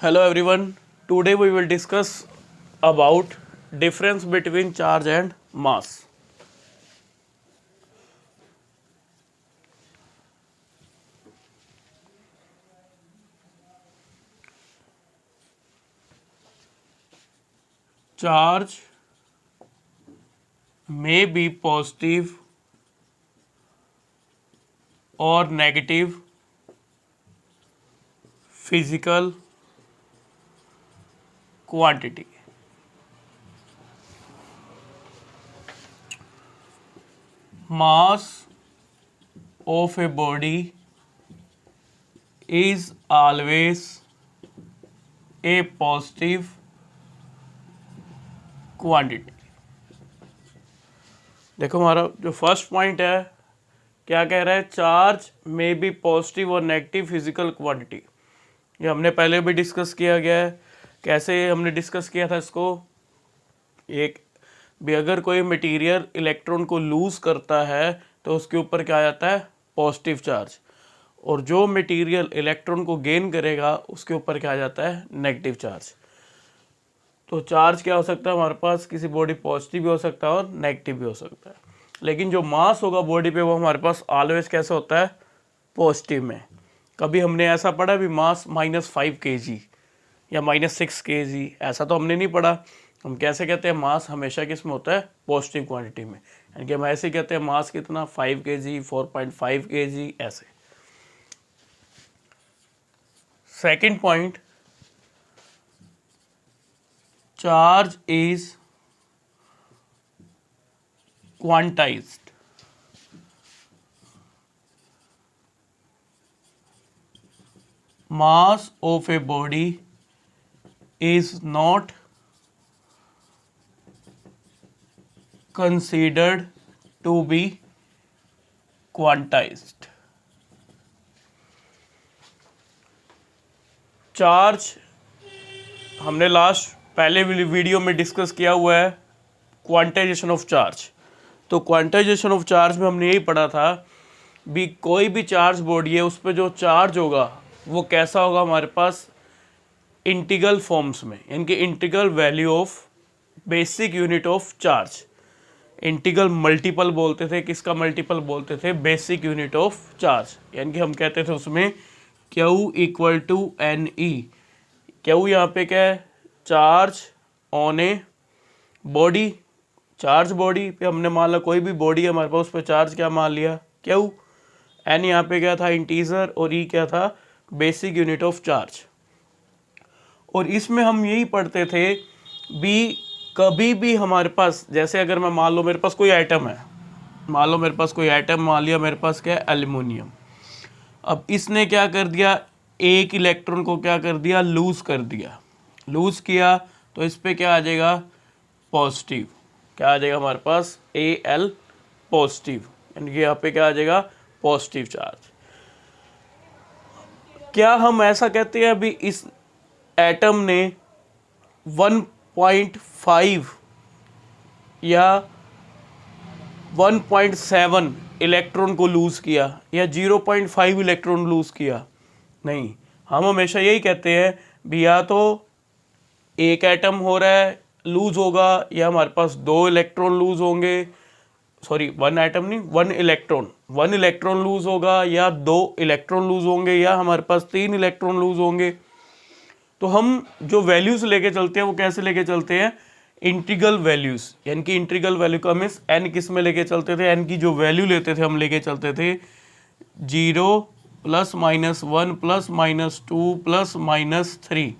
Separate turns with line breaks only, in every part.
Hello everyone. Today we will discuss about difference between charge and mass. Charge may be positive or negative physical quantity. Mass of a body is always a positive quantity. देखो हमारा जो first point है क्या कह रहा है, charge में B positive और नेगेटिव फिजिकल क्वांटिटी। ये हमने पहले भी डिस्कस किया गया है। कैसे हमने डिस्कस किया था इसको, एक भी अगर कोई मटेरियल इलेक्ट्रॉन को लूज करता है तो उसके ऊपर क्या आ जाता है, पॉजिटिव चार्ज, और जो मटेरियल इलेक्ट्रॉन को गेन करेगा उसके ऊपर क्या आ जाता है, नेगेटिव चार्ज। तो चार्ज क्या हो सकता है हमारे पास, किसी बॉडी पॉजिटिव भी हो सकता है और नेगेटिव भी हो सकता है, लेकिन जो मास होगा बॉडी पे वो हमारे पास ऑलवेज कैसे होता है, पॉजिटिव में। कभी हमने ऐसा पढ़ा भी मास -5 kg या -6 kg, ऐसा तो हमने नहीं पढ़ा। हम कैसे कहते हैं, मास हमेशा किस में होता है, पॉजिटिव क्वांटिटी में। यानी कि हम ऐसे कहते हैं मास कितना, 5 kg, 4.5 kg ऐसे। Second point, charge is quantized. Mass of a body is not considered to be quantized. Charge हमने लास्ट पहले वीडियो में डिस्कस किया हुआ है, क्वांटाइजेशन ऑफ चार्ज। तो क्वांटाइजेशन ऑफ चार्ज में हमने यही पढ़ा था भी कोई भी चार्ज बॉडी है उस पर जो चार्ज होगा वो कैसा होगा हमारे पास, इंटीग्रल फॉर्म्स में, यानी कि integral value of basic unit of charge. Integral multiple बोलते थे, किसका मल्टीपल बोलते थे, बेसिक यूनिट ऑफ चार्ज। यानी कि हम कहते थे उसमें Q = NE। Q यहाँ पे क्या है, charge on a body. Charge body पे हमने मान लिया कोई भी बॉडी है हमारे पास, उस पर चार्ज क्या मान लिया, Q। N यहाँ पे क्या था, इंटीजर, और E क्या था, बेसिक यूनिट ऑफ चार्ज। और इसमें हम यही पढ़ते थे भी कभी भी हमारे पास, जैसे अगर मैं मान लो मेरे पास कोई आइटम है, मान लो मेरे पास कोई आइटम, मान लिया मेरे पास क्या है, एल्युमिनियम। अब इसने क्या कर दिया, एक इलेक्ट्रॉन को क्या कर दिया, लूज कर दिया। लूज किया तो इस पे क्या आ जाएगा, पॉजिटिव। क्या आ जाएगा हमारे पास, Al पॉजिटिव, यानी कि यहाँ पे क्या आ जाएगा, पॉजिटिव चार्ज। क्या हम ऐसा कहते हैं अभी इस एटम ने 1.5 या 1.7 इलेक्ट्रॉन को लूज किया या 0.5 इलेक्ट्रॉन लूज किया? नहीं, हम हमेशा यही कहते हैं भी या तो एक एटम हो रहा है लूज होगा, या हमारे पास 2 इलेक्ट्रॉन लूज होंगे, सॉरी 1 एटम नहीं, 1 इलेक्ट्रॉन लूज होगा, या 2 इलेक्ट्रॉन लूज होंगे, या हमारे पास 3 इलेक्ट्रॉन लूज होंगे। तो हम जो वैल्यूज लेके चलते हैं वो कैसे लेके चलते हैं, इंटीग्रल वैल्यूज। यानी कि इंटीग्रल वैल्यू का हम एन किस में लेके चलते थे, एन की जो वैल्यू लेते थे हम लेके चलते थे 0 +- 1 +- 2 +- 3।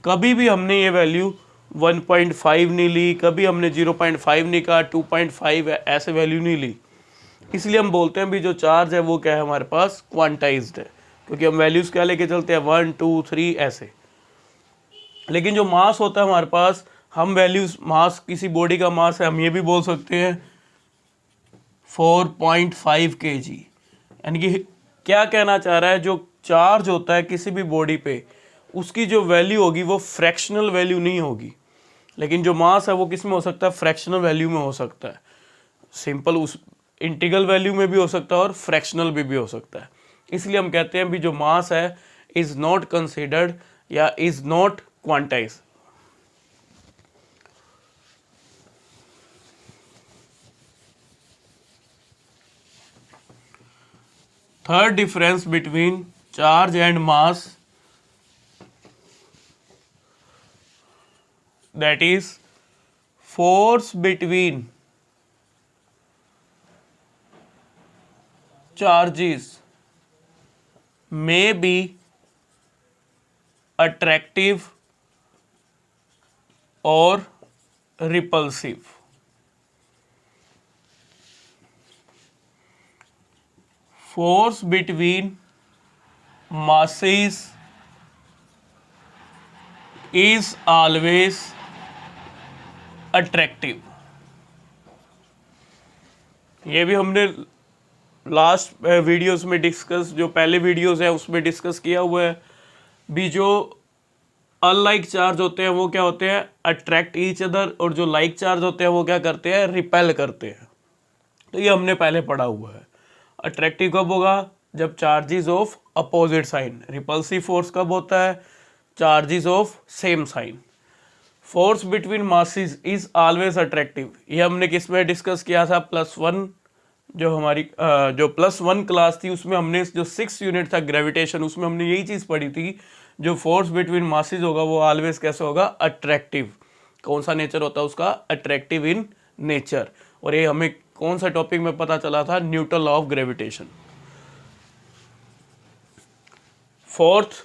कभी भी हमने ये वैल्यू 1.5 नहीं ली, कभी हमने 0.5 नहीं कहा, 2.5 ऐसे वैल्यू नहीं ली। इसलिए हम बोलते हैं भी जो चार्ज है वो क्या है, हमारे पास क्वांटाइज्ड है, क्योंकि हम वैल्यूज क्या लेके चलते हैं, 1 2 3 ऐसे। लेकिन जो मास होता है हमारे पास, हम वैल्यूज, मास किसी बॉडी का मास है, हम ये भी बोल सकते हैं 4.5 kg। यानी कि क्या कहना चाह रहा है, जो चार्ज होता है किसी भी बॉडी पे उसकी जो वैल्यू होगी वो फ्रैक्शनल वैल्यू नहीं होगी, लेकिन जो मास है वो किस में हो सकता है, फ्रैक्शनल वैल्यू में हो सकता है। सिंपल उस इंटीग्रल वैल्यू में भी हो सकता है और फ्रैक्शनल भी हो सकता है। इसलिए हम कहते हैं भी जो मास है इज नॉट कंसिडर्ड या is not quantize. Third difference between charge and mass, that is force between charges may be attractive or repulsive। Force between masses is always attractive. ये भी हमने लास्ट वीडियोस में डिस्कस, जो पहले videos है उसमें discuss किया हुआ है भी। जो अनलाइक चार्ज होते हैं वो क्या होते हैं, अट्रैक्ट ईच अदर, और जो लाइक चार्ज होते हैं वो क्या करते हैं, रिपेल करते हैं। तो ये हमने पहले पढ़ा हुआ है। अट्रैक्टिव कब होगा, जब charges of opposite sign. Repulsive force कब होता है, charges of same sign. Force between masses is always attractive, ये हमने किस में डिस्कस किया था, +1, जो हमारी जो +1 क्लास थी उसमें हमने जो 6 यूनिट था ग्रेविटेशन, उसमें हमने यही चीज़ पढ़ी थी। जो फोर्स बिटवीन मासेस होगा वो ऑलवेज कैसे होगा, अट्रैक्टिव। कौन सा नेचर होता है उसका, अट्रैक्टिव इन नेचर। और ये हमें कौन सा टॉपिक में पता चला था, Newton law of gravitation. Fourth,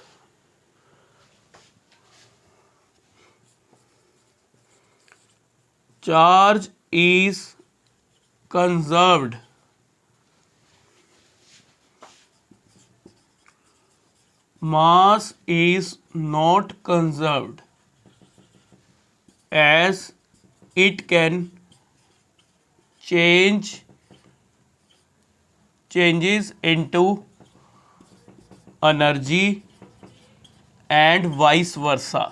charge is conserved mass is not conserved as it can changes into energy and vice versa।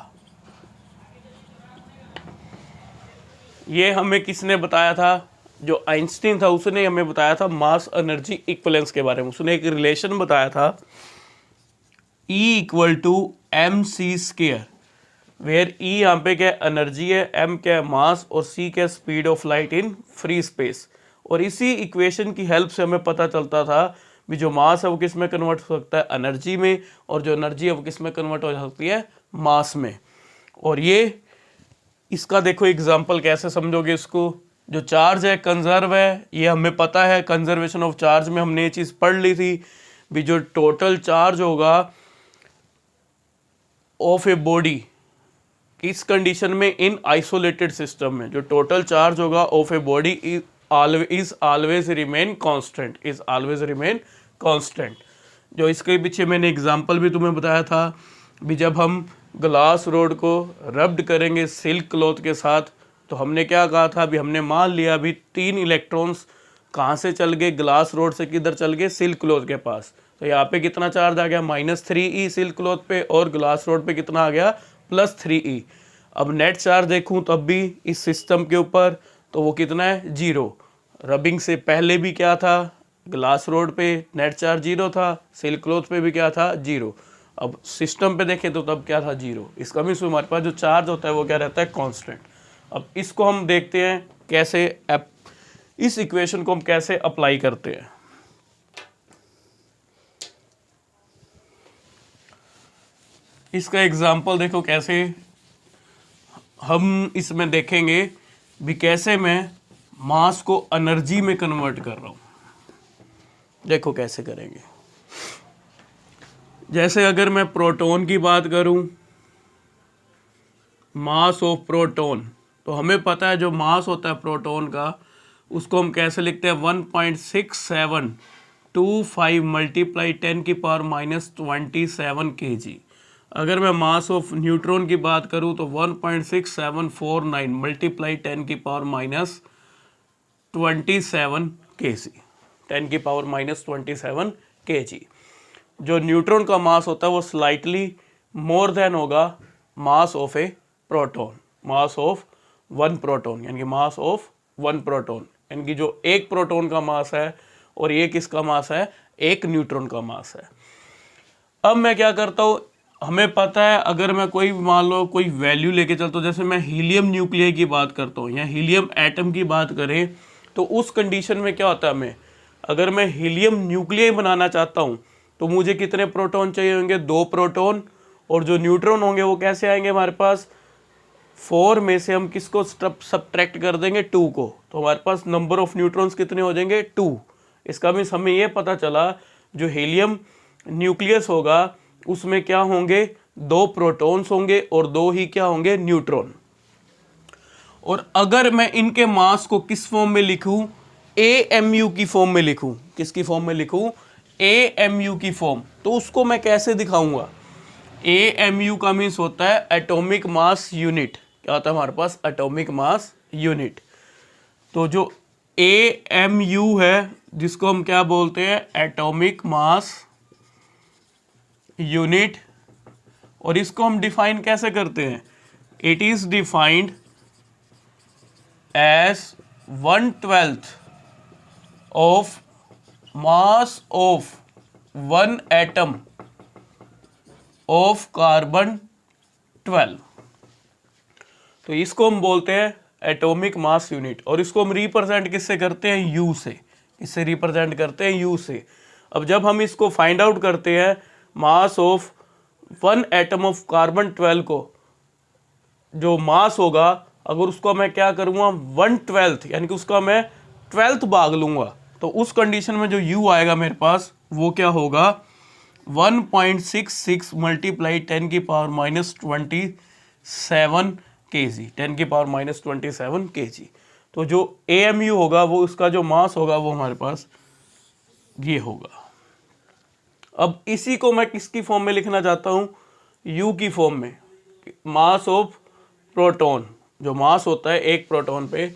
ये हमें किसने बताया था, जो आइंस्टीन था उसने हमें बताया था मास एनर्जी इक्वलेंस के बारे में। उसने एक रिलेशन बताया था E = mc², वेयर E यहाँ पे क्या एनर्जी है, m क्या है मास, और c क्या speed of light in free space. और इसी इक्वेशन की हेल्प से हमें पता चलता था भी जो मास है वो किस में कन्वर्ट हो सकता है, एनर्जी में, और जो एनर्जी है वो किस में कन्वर्ट हो सकती है, मास में। और ये इसका देखो एग्जाम्पल कैसे समझोगे इसको। जो चार्ज है कंजर्व है, ये हमें पता है, कंजर्वेशन ऑफ चार्ज में हमने ये चीज़ पढ़ ली थी भी। जो टोटल चार्ज होगा ऑफ ए बॉडी, इस कंडीशन में इन आइसोलेटेड सिस्टम में जो टोटल चार्ज होगा of a body is always remain constant, is always remain constant. जो इसके पीछे मैंने एग्जांपल भी तुम्हें बताया था भी, जब हम ग्लास रोड को रब्ड करेंगे सिल्क क्लॉथ के साथ, तो हमने क्या कहा था भी, हमने मान लिया भी 3 इलेक्ट्रॉन्स कहाँ से चल गए, ग्लास रोड से किधर चल गए, सिल्क क्लॉथ के पास। तो यहाँ पे कितना चार्ज आ गया, -3e सिल्क क्लॉथ पे, और ग्लास रोड पे कितना आ गया, +3e। अब नेट चार्ज देखूँ तब भी इस सिस्टम के ऊपर, तो वो कितना है, 0। रबिंग से पहले भी क्या था, ग्लास रोड पे नेट चार्ज 0 था, सिल्क क्लॉथ पे भी क्या था, 0। अब सिस्टम पे देखें तो तब क्या था, 0। इसका मीन्स हमारे पास जो चार्ज होता है वो क्या रहता है, कांस्टेंट। अब इसको हम देखते हैं कैसे इस इक्वेशन को हम कैसे अप्लाई करते हैं। इसका एग्जांपल देखो कैसे हम इसमें देखेंगे भी, कैसे मैं मास को एनर्जी में कन्वर्ट कर रहा हूँ। देखो कैसे करेंगे। जैसे अगर मैं प्रोटॉन की बात करूं, मास ऑफ प्रोटॉन, तो हमें पता है जो मास होता है प्रोटॉन का, उसको हम कैसे लिखते हैं, 1.6725 × 10⁻⁻27 kg। अगर मैं मास ऑफ न्यूट्रॉन की बात करूं तो 1.6749 × 10⁻27 kg, 10⁻27 kg। जो न्यूट्रॉन का मास होता है वो स्लाइटली मोर देन होगा मास of A proton, mass of 1 proton, यानी कि मास ऑफ 1 प्रोटॉन, यानी कि जो एक प्रोटॉन का मास है और ये किसका मास है, एक न्यूट्रॉन का मास है। अब मैं क्या करता हूँ, हमें पता है अगर मैं कोई मान लो कोई वैल्यू लेके चलता हूँ, जैसे मैं हीलियम न्यूक्लियाई की बात करता हूँ या हीलियम एटम की बात करें, तो उस कंडीशन में क्या होता है, हमें अगर मैं हीलियम न्यूक्लियाई बनाना चाहता हूँ तो मुझे कितने प्रोटॉन चाहिए होंगे, 2 प्रोटॉन। और जो न्यूट्रॉन होंगे वो कैसे आएंगे हमारे पास, 4 में से हम किसको सब्ट्रैक्ट कर देंगे, 2 को, तो हमारे पास नंबर ऑफ न्यूट्रॉन्स कितने हो जाएंगे, 2। इसका मीन्स हमें ये पता चला जो हीलियम न्यूक्लियस होगा उसमें क्या होंगे, 2 प्रोटॉन्स होंगे और 2 ही क्या होंगे, न्यूट्रॉन। और अगर मैं इनके मास को किस फॉर्म में लिखूं, AMU की फॉर्म में लिखूं, किसकी फॉर्म में लिखूं, AMU की फॉर्म, तो उसको मैं कैसे दिखाऊंगा। AMU का मीन्स होता है एटॉमिक मास यूनिट। क्या होता है हमारे पास, एटॉमिक मास यूनिट। तो जो AMU है जिसको हम क्या बोलते हैं, एटॉमिक मास यूनिट, और इसको हम डिफाइन कैसे करते हैं, it is defined as 1/12 of mass of 1 atom of carbon 12। तो इसको हम बोलते हैं एटॉमिक मास यूनिट, और इसको हम रिप्रेजेंट किससे करते हैं, U से। इससे रिप्रेजेंट करते हैं U से। अब जब हम इसको फाइंड आउट करते हैं मास ऑफ 1 एटम ऑफ कार्बन 12 को, जो मास होगा अगर उसको मैं क्या करूँगा 1/12 यानी कि उसका मैं 12th भाग लूँगा, तो उस कंडीशन में जो U आएगा मेरे पास वो क्या होगा, 1.66 मल्टीप्लाई 10 की पावर -27 kg, 10 की पावर -27 kg। तो जो AMU होगा वो उसका जो मास होगा वो हमारे पास ये होगा। अब इसी को मैं किसकी फॉर्म में लिखना चाहता हूँ, U की फॉर्म में, मास ऑफ प्रोटॉन, जो मास होता है एक प्रोटॉन पे,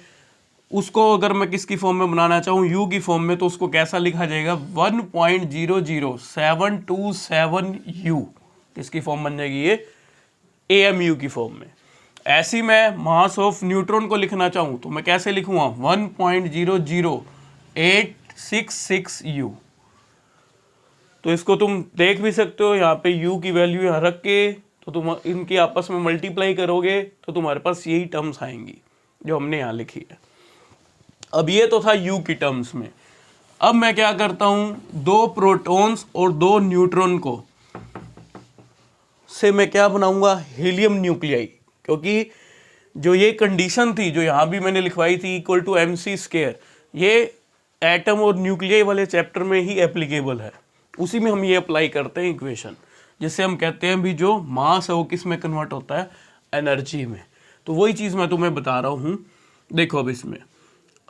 उसको अगर मैं किसकी फॉर्म में बनाना चाहूँ, U की फॉर्म में, तो उसको कैसा लिखा जाएगा, 1.00727 U, किसकी फॉर्म बन जाएगी ये, AMU की फॉर्म में। ऐसी मैं मास ऑफ न्यूट्रॉन को लिखना चाहूँ तो मैं कैसे लिखूँगा, 1.00866 U। तो इसको तुम देख भी सकते हो, यहाँ पे U की वैल्यू यहाँ रख के, तो तुम इनकी आपस में मल्टीप्लाई करोगे तो तुम्हारे पास यही टर्म्स आएंगी जो हमने यहाँ लिखी है। अब ये तो था U की टर्म्स में। अब मैं क्या करता हूँ, 2 प्रोटॉन्स और 2 न्यूट्रॉन को से मैं क्या बनाऊंगा, हीलियम न्यूक्लियाई, क्योंकि जो ये कंडीशन थी जो यहाँ भी मैंने लिखवाई थी =mc², ये एटम और न्यूक्लियाई वाले चैप्टर में ही एप्लीकेबल है, उसी में हम ये अप्लाई करते हैं इक्वेशन, जिससे हम कहते हैं भी जो मास है वो किस में कन्वर्ट होता है, एनर्जी में। तो वही चीज़ मैं तुम्हें बता रहा हूँ। देखो अब इसमें,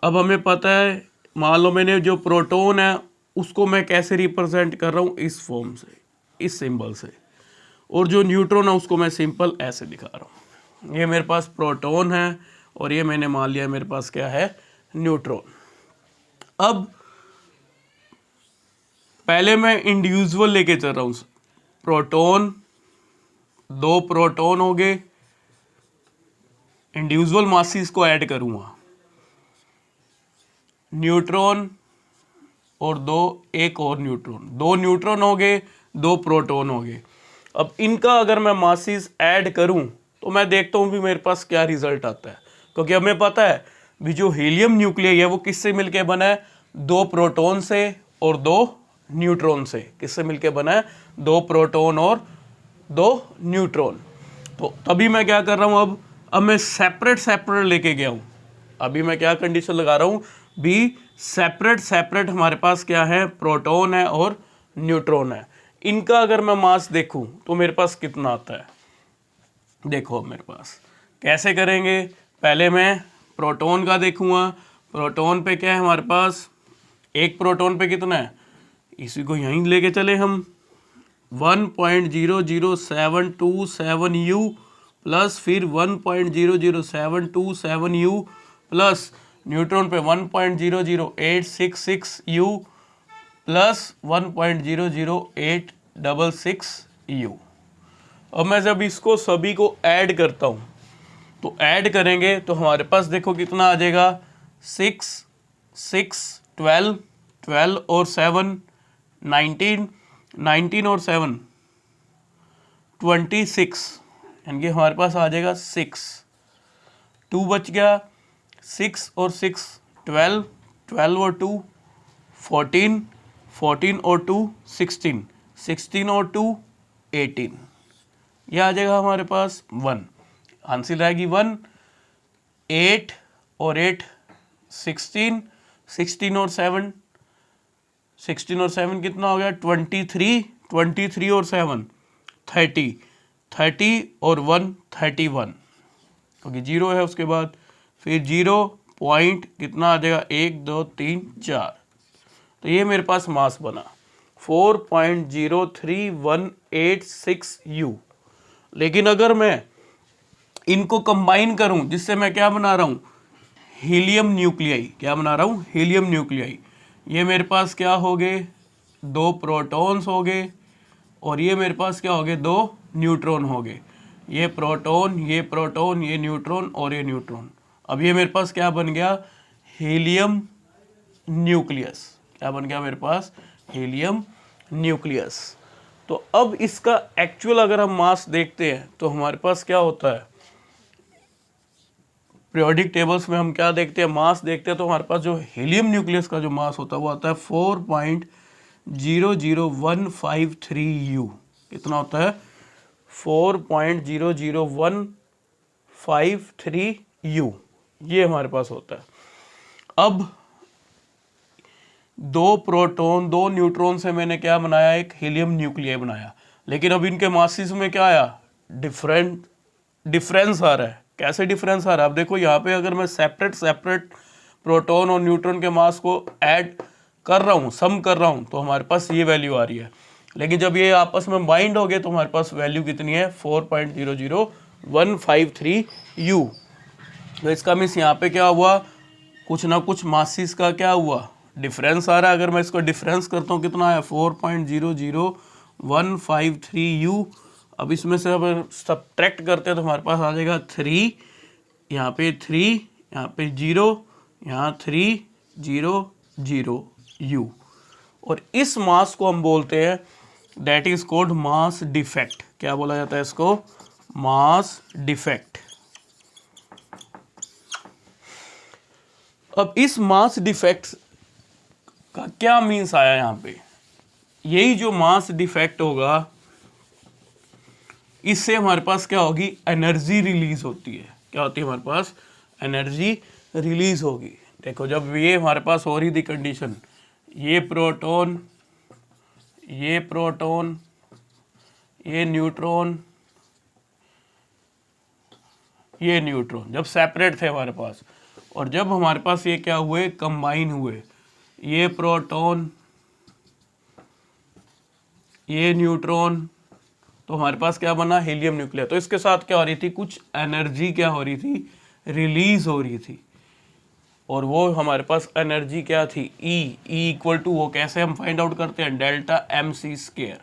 अब हमें पता है, मान लो मैंने जो प्रोटॉन है उसको मैं कैसे रिप्रेजेंट कर रहा हूँ, इस फॉर्म से, इस सिंबल से, और जो न्यूट्रॉन है उसको मैं सिंपल ऐसे दिखा रहा हूँ। ये मेरे पास प्रोटॉन है और ये मैंने मान लिया मेरे पास क्या है, न्यूट्रॉन। अब पहले मैं इंडिविजुअल लेके चल रहा हूँ, प्रोटॉन, 2 प्रोटॉन हो गए, इंडिविजुअल मासेस को ऐड करूँगा, न्यूट्रॉन और 2 एक और न्यूट्रॉन, 2 न्यूट्रॉन हो गए, 2 प्रोटॉन हो गए। अब इनका अगर मैं मासेस ऐड करूं तो मैं देखता हूं भी मेरे पास क्या रिजल्ट आता है, क्योंकि हमें पता है भी जो हीलियम न्यूक्लियाई है वो किससे मिलके बना है, 2 प्रोटॉन से और 2 न्यूट्रॉन से। किससे मिलके बना है, 2 प्रोटॉन और 2 न्यूट्रॉन। तो तभी मैं क्या कर रहा हूं, अब मैं सेपरेट लेके गया हूं। अभी मैं क्या कंडीशन लगा रहा हूं, भी सेपरेट हमारे पास क्या है, प्रोटॉन है और न्यूट्रॉन है। इनका अगर मैं मास देखूं तो मेरे पास कितना आता है, देखो मेरे पास कैसे करेंगे। पहले मैं प्रोटॉन का देखूंगा, प्रोटॉन पे क्या है हमारे पास, एक प्रोटॉन पे कितना है, इसी को यहीं लेके चले हम, 1.00727 U प्लस फिर 1.00727 U प्लस न्यूट्रॉन पे 1.00866 U प्लस 1.00866 U। अब मैं जब इसको सभी को ऐड करता हूँ तो ऐड करेंगे तो हमारे पास देखो कितना आ जाएगा, 6 6 12 12 और 7 19 19 और 7 26, यानी कि हमारे पास आ जाएगा 6, 2 बच गया, 6 और 6 12, 12 और 2 14, 14 और 2 16, 16 और 2 18, ये आ जाएगा हमारे पास 1, आंसर रहेगी 1, 8 और 8 16, 16 और 7, 16 और 7 कितना हो गया 23, 23 और 7 30, 30 और 1 31, क्योंकि जीरो है उसके बाद, फिर 0 पॉइंट कितना आ जाएगा 1 2 3 4, तो ये मेरे पास मास बना 4.03186 U। लेकिन अगर मैं इनको कंबाइन करूं, जिससे मैं क्या बना रहा हूं, हीलियम न्यूक्लियाई, क्या बना रहा हूं, हीलियम न्यूक्लियाई, ये मेरे पास क्या हो गए, 2 प्रोटॉन्स हो गए, और ये मेरे पास क्या हो गए, 2 न्यूट्रॉन हो गए, ये प्रोटॉन, ये प्रोटॉन, ये न्यूट्रॉन और ये न्यूट्रॉन। अब ये मेरे पास क्या बन गया, हीलियम न्यूक्लियस, क्या बन गया मेरे पास, हीलियम न्यूक्लियस। तो अब इसका एक्चुअल अगर हम मास देखते हैं तो हमारे पास क्या होता है, पीरियोडिक टेबल्स में हम क्या देखते हैं, मास देखते हैं, तो हमारे पास जो हीलियम न्यूक्लियस का जो मास होता है वो आता है 4.00153 U। कितना होता है, 4.00153 U, ये हमारे पास होता है। अब 2 प्रोटॉन 2 न्यूट्रॉन से मैंने क्या बनाया, एक हीलियम न्यूक्लियाई बनाया, लेकिन अब इनके मासेस में क्या आया, डिफरेंस आ रहा है। कैसे डिफरेंस आ रहा है, अब देखो यहाँ पे अगर मैं सेपरेट प्रोटॉन और न्यूट्रॉन के मास को ऐड कर रहा हूँ, सम कर रहा हूँ, तो हमारे पास ये वैल्यू आ रही है, लेकिन जब ये आपस में बाइंड हो गए तो हमारे पास वैल्यू कितनी है, 4.00153 U। तो इसका मीन्स यहाँ पे क्या हुआ, कुछ ना कुछ मासिस का क्या हुआ, डिफरेंस आ रहा है। अगर मैं इसको डिफरेंस करता हूँ कितना है, 4.00153 U। अब इसमें से अगर सब्ट्रैक्ट करते हैं तो हमारे पास आ जाएगा 3, यहाँ पे 3, यहाँ पे 0, यहाँ 3 0 0 U। और इस मास को हम बोलते हैं, that is called mass defect. क्या बोला जाता है इसको, मास डिफेक्ट। अब इस मास डिफेक्ट का क्या मीन्स आया यहाँ पे, यही जो मास डिफेक्ट होगा, इससे हमारे पास क्या होगी, एनर्जी रिलीज होती है। क्या होती है हमारे पास, एनर्जी रिलीज होगी। देखो जब ये हमारे पास हो रही थी कंडीशन, ये प्रोटॉन, ये प्रोटॉन, ये न्यूट्रॉन, ये न्यूट्रॉन जब सेपरेट थे हमारे पास, और जब हमारे पास ये क्या हुए, कंबाइन हुए, ये प्रोटॉन, ये न्यूट्रॉन, तो हमारे पास क्या बना, हीलियम न्यूक्लियर। तो इसके साथ क्या हो रही थी, कुछ एनर्जी क्या हो रही थी, रिलीज हो रही थी, और वो हमारे पास एनर्जी क्या थी, ई इक्वल टू, वो कैसे हम फाइंड आउट करते हैं, डेल्टा mc²,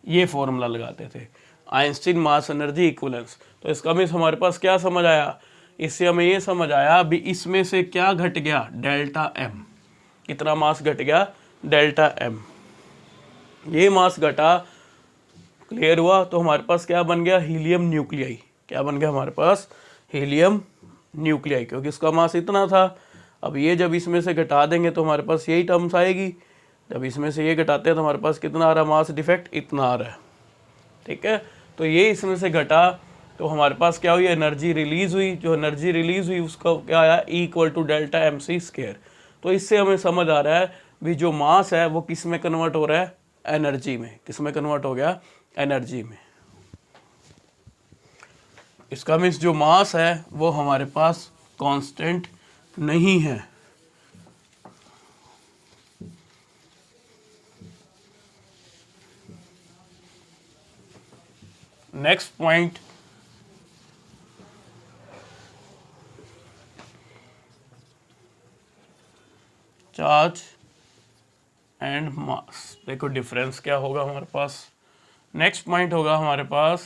ये फॉर्मूला लगाते थे, आइंस्टीन मास एनर्जी इक्विवेलेंस। तो इसका मीन्स हमारे पास क्या समझ आया, इससे हमें ये समझ आया भी इसमें से क्या घट गया, डेल्टा m, कितना मास घट गया, डेल्टा m, ये मास घटा, क्लियर हुआ। तो हमारे पास क्या बन गया, हीलियम न्यूक्लियाई। क्या बन गया हमारे पास, हीलियम न्यूक्लियाई, क्योंकि इसका मास इतना था। अब ये जब इसमें से घटा देंगे तो हमारे पास यही टर्म्स आएगी, जब इसमें से ये घटाते हैं तो हमारे पास कितना आ रहा है, मास डिफेक्ट इतना आ रहा है, ठीक है। तो ये इसमें से घटा तो हमारे पास क्या हुई, एनर्जी रिलीज हुई, जो एनर्जी रिलीज हुई उसका क्या आया, इक्वल टू डेल्टा mc²। तो इससे हमें समझ आ रहा है भी जो मास है वो किस में कन्वर्ट हो रहा है, एनर्जी में। किस में कन्वर्ट हो गया, एनर्जी में। इसका मीन्स जो मास है वो हमारे पास कांस्टेंट नहीं है। Next point, charge and mass. देखो डिफरेंस क्या होगा हमारे पास, नेक्स्ट पॉइंट होगा हमारे पास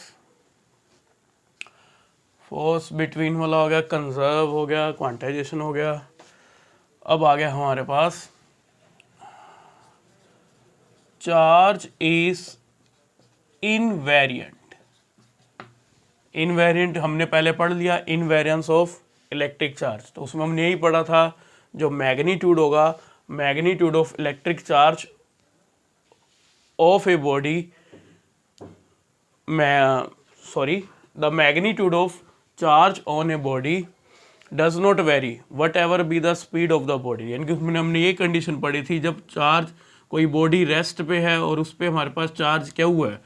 फोर्स बिटवीन वाला हो गया, कंजर्व हो गया, क्वांटाइजेशन हो गया। अब आ गया हमारे पास चार्ज इज इनवेरिएंट। इनवेरिएंट हमने पहले पढ़ लिया, इनवेरिएंस ऑफ इलेक्ट्रिक चार्ज। तो उसमें हमने यही पढ़ा था, जो मैग्नीट्यूड होगा, magnitude of electric charge of a body, the magnitude of charge on a body does not very what ever be the speed of the body. यानी कि उसमें हमने ये कंडीशन पढ़ी थी, जब चार्ज कोई बॉडी रेस्ट पे है और उस पर हमारे पास चार्ज क्या हुआ है,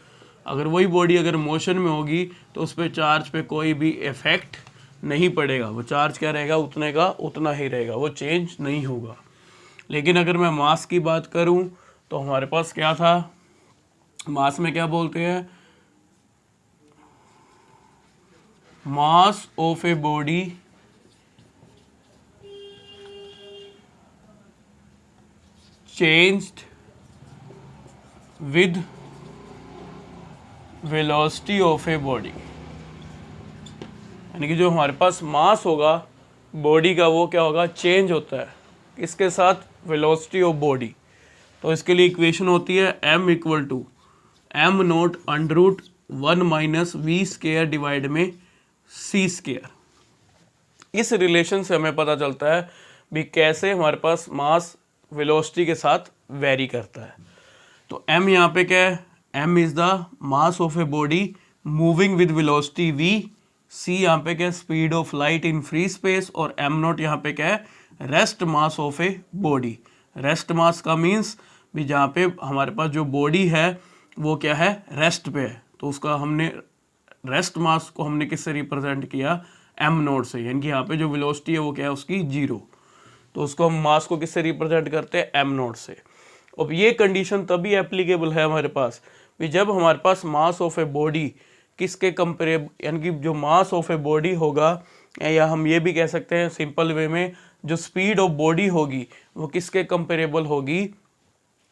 अगर वही बॉडी अगर मोशन में होगी तो उस पर चार्ज पे कोई भी इफेक्ट नहीं पड़ेगा, वो चार्ज क्या रहेगा, उतने का उतना ही रहेगा, वो चेंज नहीं होगा। लेकिन अगर मैं मास की बात करूं तो हमारे पास क्या था, मास में क्या बोलते हैं, मास of a body changed with velocity of a body. यानी कि जो हमारे पास मास होगा बॉडी का, वो क्या होगा, चेंज होता है किसके साथ, वेलोसिटी ऑफ बॉडी। तो इसके लिए इक्वेशन होती है m equal to m naught under root 1 minus V square divide में c स्केयर। इस रिलेशन से हमें पता चलता है भी कैसे हमारे पास मास वेलोसिटी के साथ वेरी करता है। तो m यहाँ पे क्या है, m is the mass of a body moving with velocity v, c यहाँ पे क्या है, speed of light in free space, और m नॉट यहाँ पे क्या है, rest mass of a body. Rest mass का मीन्स भी जहाँ पे हमारे पास जो बॉडी है वो क्या है, रेस्ट पे है, तो उसका हमने रेस्ट मास को हमने किससे रिप्रेजेंट किया, m नोट से। यानी कि यहाँ पे जो वेलोसिटी है वो क्या है, उसकी 0, तो उसको हम मास को किससे रिप्रेजेंट करते हैं, m नोट से। अब ये कंडीशन तभी एप्लीकेबल है हमारे पास भी जब हमारे पास मास ऑफ ए बॉडी किसके कंपेरेबल, यानी कि जो मास ऑफ ए बॉडी होगा, या हम ये भी कह सकते हैं सिंपल वे में, जो स्पीड ऑफ बॉडी होगी वो किसके कंपेरेबल होगी,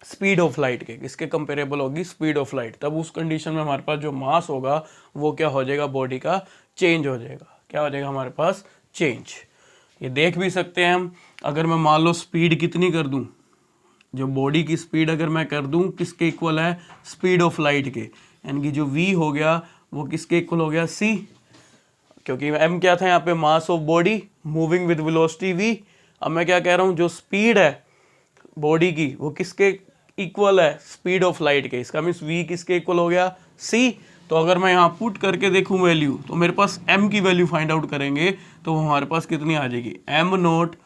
स्पीड ऑफ लाइट के। किसके कंपेरेबल होगी, स्पीड ऑफ लाइट। तब उस कंडीशन में हमारे पास जो मास होगा वो क्या हो जाएगा, बॉडी का चेंज हो जाएगा। क्या हो जाएगा हमारे पास, चेंज। ये देख भी सकते हैं हम, अगर मैं मान लो स्पीड कितनी कर दूं, जो बॉडी की स्पीड अगर मैं कर दूं किसके इक्वल है, स्पीड ऑफ लाइट के, यानी कि जो v हो गया वो किसके इक्वल हो गया, c, क्योंकि m क्या था यहाँ पे, mass of body moving with velocity v। अब मैं क्या कह रहा हूँ, जो स्पीड है बॉडी की वो किसके इक्वल है, स्पीड ऑफ लाइट के। इसका मीन्स v किसके इक्वल हो गया, c। तो अगर मैं यहाँ पुट करके देखूँ वैल्यू, तो मेरे पास m की वैल्यू फाइंड आउट करेंगे तो हमारे पास कितनी आ जाएगी, m naught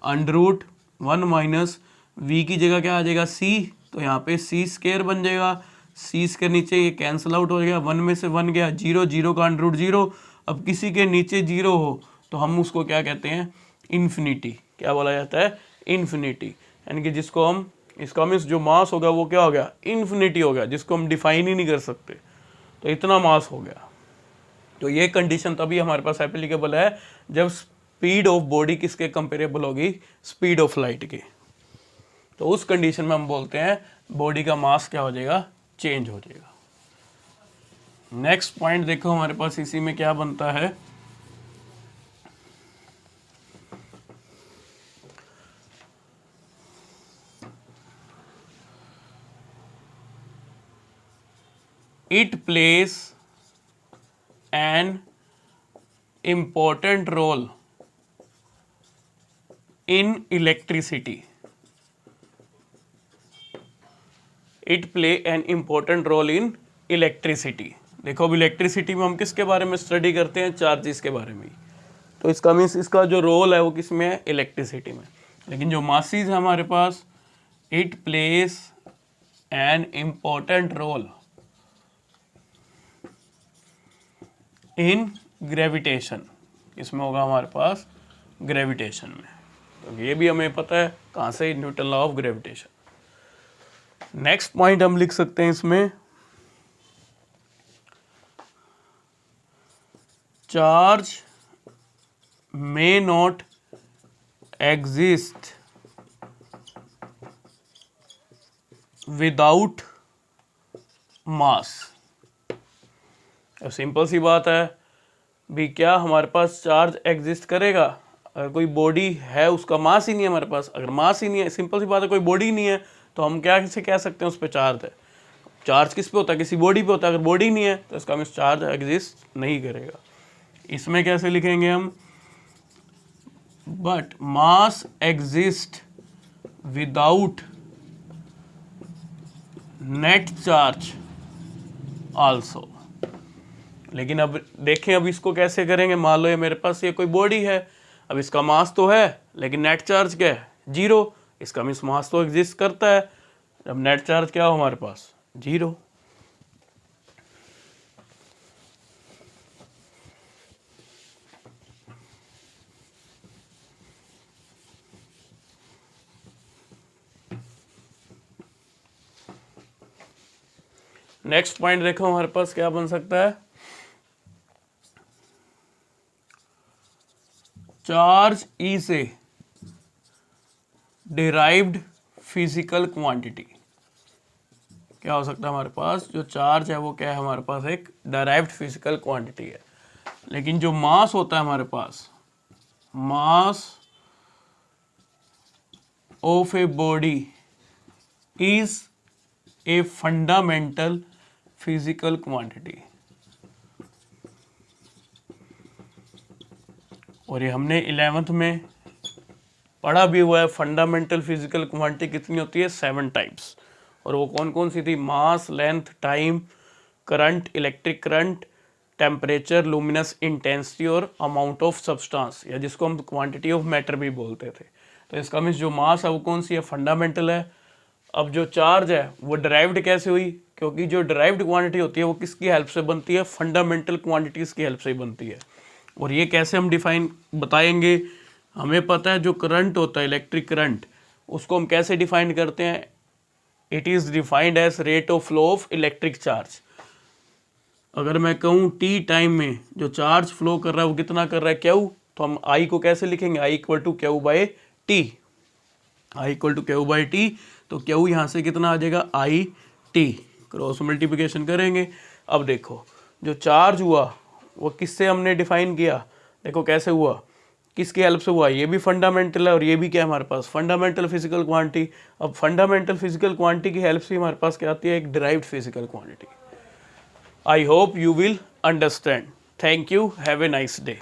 under root 1 minus v की जगह क्या आ जाएगा, c, तो यहाँ पे c स्केयर बन जाएगा। c स्केयर नीचे ये कैंसिल आउट हो जाएगा, 1 में से 1 गया, 0, 0 का अंडर रूट 0। अब किसी के नीचे 0 हो तो हम उसको क्या कहते हैं, इन्फिनिटी। क्या बोला जाता है, इन्फिनिटी। यानी कि जिसको हम, इसका मीन्स जो मास होगा वो क्या हो गया, इन्फिनिटी हो गया, जिसको हम डिफाइन ही नहीं कर सकते, तो इतना मास हो गया। तो ये कंडीशन तभी हमारे पास एप्लीकेबल है जब स्पीड ऑफ बॉडी किसके कंपेरेबल होगी, स्पीड ऑफ लाइट के। तो उस कंडीशन में हम बोलते हैं बॉडी का मास क्या हो जाएगा, चेंज हो जाएगा। नेक्स्ट पॉइंट देखो हमारे पास इसी में क्या बनता है, it plays an important role in electricity. It play an important role in electricity. देखो अब इलेक्ट्रिसिटी में हम किसके बारे में स्टडी करते हैं, चार्जेस के बारे में। तो इसका मीन्स इसका जो रोल है वो किस में है, इलेक्ट्रिसिटी में। लेकिन जो मासेस है हमारे पास, it place an important role in gravitation. इसमें होगा हमारे पास ग्रेविटेशन में। तो ये भी हमें पता है कहाँ से, Newton law of gravitation. Next point हम लिख सकते हैं इसमें, charge may not exist without mass. अब सिंपल सी बात है भी, क्या हमारे पास चार्ज एग्जिस्ट करेगा अगर कोई बॉडी है उसका मास ही नहीं है हमारे पास। अगर मास ही नहीं है, सिंपल सी बात है, कोई बॉडी नहीं है, तो हम क्या से कह सकते हैं उस पर चार्ज है। चार्ज किस पे होता है, किसी बॉडी पे होता है, अगर बॉडी नहीं है तो इसका मीन्स चार्ज एग्जिस्ट नहीं करेगा। इसमें कैसे लिखेंगे हम, but mass exist without net charge also. लेकिन अब देखें, अब इसको कैसे करेंगे, मान लो ये मेरे पास ये कोई बॉडी है, अब इसका मास तो है लेकिन नेट चार्ज क्या है, 0, इसका मीन्स मास तो एग्जिस्ट करता है, अब नेट चार्ज क्या हो हमारे पास, 0। नेक्स्ट पॉइंट देखो हमारे पास क्या बन सकता है, charge is a derived physical quantity. क्या हो सकता है हमारे पास, जो चार्ज है वो क्या है हमारे पास, एक डिराइव्ड फिजिकल क्वांटिटी है। लेकिन जो मास होता है हमारे पास, mass of a body is a fundamental physical quantity. और ये हमने 11th में पढ़ा भी हुआ है, फंडामेंटल फिजिकल क्वांटिटी कितनी होती है, 7 टाइप्स। और वो कौन कौन सी थी, mass, length, time, current, electric current, temperature, luminous intensity और अमाउंट ऑफ सब्सटेंस, या जिसको हम क्वांटिटी ऑफ मैटर भी बोलते थे। तो इसका मीन्स जो मास है वो कौन सी है, फंडामेंटल है। अब जो चार्ज है वो डिराइव्ड कैसे हुई, क्योंकि जो डिराइव्ड क्वांटिटी होती है वो किसकी हेल्प से बनती है, फंडामेंटल क्वांटिटीज़ की हेल्प से ही बनती है। और ये कैसे हम डिफाइन बताएंगे, हमें पता है जो करंट होता है, इलेक्ट्रिक करंट, उसको हम कैसे डिफाइन करते हैं, it is defined as rate of flow of electric charge. अगर मैं कहूँ टी टाइम में जो चार्ज फ्लो कर रहा है वो कितना कर रहा है, क्यू, तो हम आई को कैसे लिखेंगे, I equal to Q by T, I equal to Q by T. तो क्यू यहाँ से कितना आ जाएगा, आई टी, क्रॉस मल्टीप्लिकेशन करेंगे। अब देखो जो चार्ज हुआ वो किससे हमने डिफाइन किया, देखो कैसे हुआ, किसकी हेल्प से हुआ, ये भी फंडामेंटल है और ये भी क्या है हमारे पास, फंडामेंटल फिजिकल क्वांटिटी। अब फंडामेंटल फिजिकल क्वांटिटी की हेल्प से हमारे पास क्या आती है, एक derived physical quantity. I hope you will understand. Thank you, have a nice day.